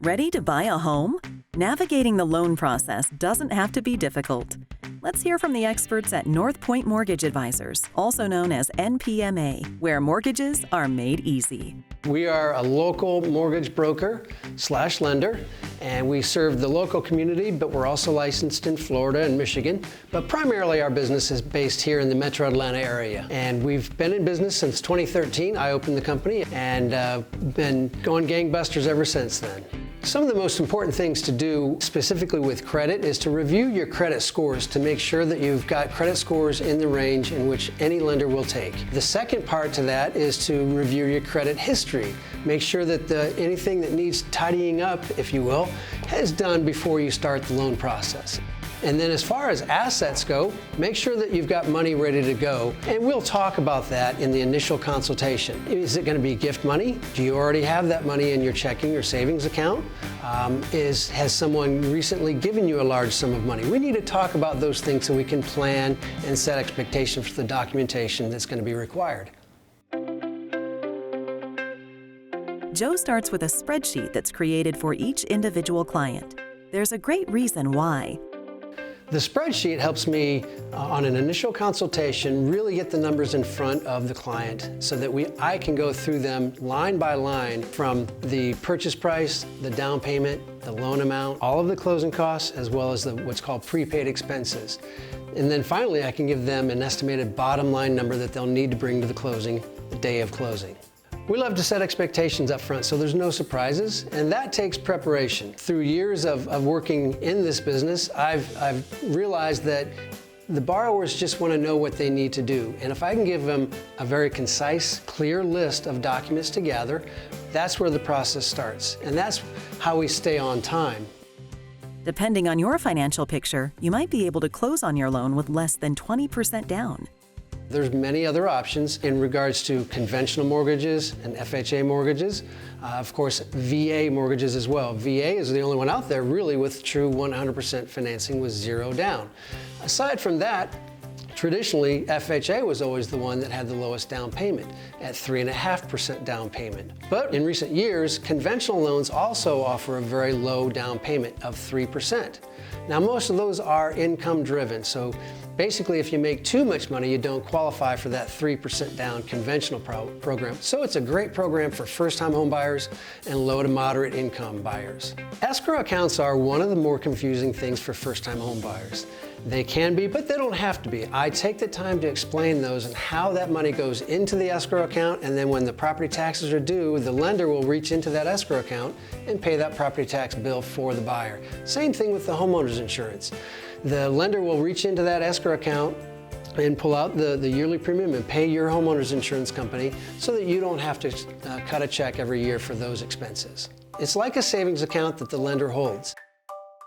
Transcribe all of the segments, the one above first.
Ready to buy a home? Navigating the loan process doesn't have to be difficult. Let's hear from the experts at North Point Mortgage Advisors, also known as NPMA, where mortgages are made easy. We are a local mortgage broker/lender, and we serve the local community, but we're also licensed in Florida and Michigan. But primarily our business is based here in the metro Atlanta area. And we've been in business since 2013. I opened the company and been going gangbusters ever since then. Some of the most important things to do specifically with credit is to review your credit scores to make sure that you've got credit scores in the range in which any lender will take. The second part to that is to review your credit history. Make sure that anything that needs tidying up, if you will, is done before you start the loan process. And then as far as assets go, make sure that you've got money ready to go. And we'll talk about that in the initial consultation. Is it going to be gift money? Do you already have that money in your checking or savings account? Has someone recently given you a large sum of money? We need to talk about those things so we can plan and set expectations for the documentation that's going to be required. Joe starts with a spreadsheet that's created for each individual client. There's a great reason why. The spreadsheet helps me on an initial consultation really get the numbers in front of the client so that I can go through them line by line from the purchase price, the down payment, the loan amount, all of the closing costs, as well as what's called prepaid expenses. And then finally, I can give them an estimated bottom line number that they'll need to bring to the closing, the day of closing. We love to set expectations up front so there's no surprises, and that takes preparation. Through years of working in this business, I've realized that the borrowers just want to know what they need to do. And if I can give them a very concise, clear list of documents to gather, that's where the process starts. And that's how we stay on time. Depending on your financial picture, you might be able to close on your loan with less than 20% down. There's many other options in regards to conventional mortgages and FHA mortgages. Of course, VA mortgages as well. VA is the only one out there really with true 100% financing with zero down. Aside from that, traditionally, FHA was always the one that had the lowest down payment at 3.5% down payment. But in recent years, conventional loans also offer a very low down payment of 3%. Now, most of those are income driven, so basically if you make too much money, you don't qualify for that 3% down conventional program. So it's a great program for first-time home buyers and low to moderate income buyers. Escrow accounts are one of the more confusing things for first-time home buyers. They can be, but they don't have to be. I take the time to explain those and how that money goes into the escrow account, and then when the property taxes are due, the lender will reach into that escrow account and pay that property tax bill for the buyer. Same thing with the homeowner's insurance. The lender will reach into that escrow account and pull out the yearly premium and pay your homeowner's insurance company so that you don't have to cut a check every year for those expenses. It's like a savings account that the lender holds.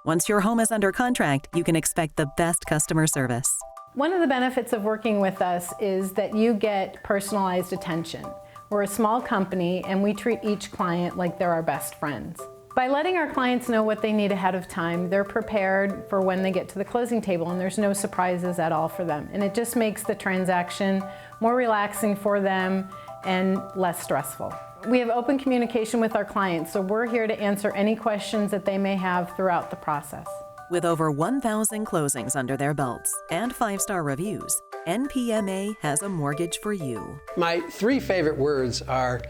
Once your home is under contract, you can expect the best customer service. One of the benefits of working with us is that you get personalized attention. We're a small company and we treat each client like they're our best friends. By letting our clients know what they need ahead of time, they're prepared for when they get to the closing table, and there's no surprises at all for them. And it just makes the transaction more relaxing for them and less stressful. We have open communication with our clients, so we're here to answer any questions that they may have throughout the process. With over 1,000 closings under their belts and 5-star reviews, NPMA has a mortgage for you. My 3 favorite words are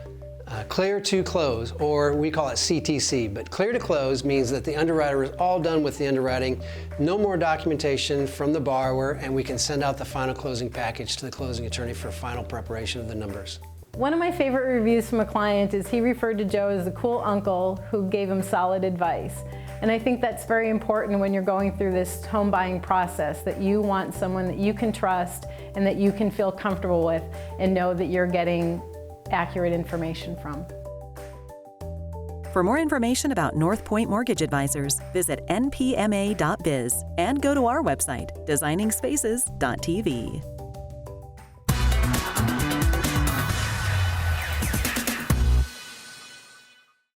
clear to close, or we call it CTC, but clear to close means that the underwriter is all done with the underwriting, no more documentation from the borrower, and we can send out the final closing package to the closing attorney for final preparation of the numbers. One of my favorite reviews from a client is he referred to Joe as the cool uncle who gave him solid advice. And I think that's very important when you're going through this home buying process, that you want someone that you can trust and that you can feel comfortable with and know that you're getting accurate information from. For more information about North Point Mortgage Advisors, visit npma.biz and go to our website, designingspaces.tv.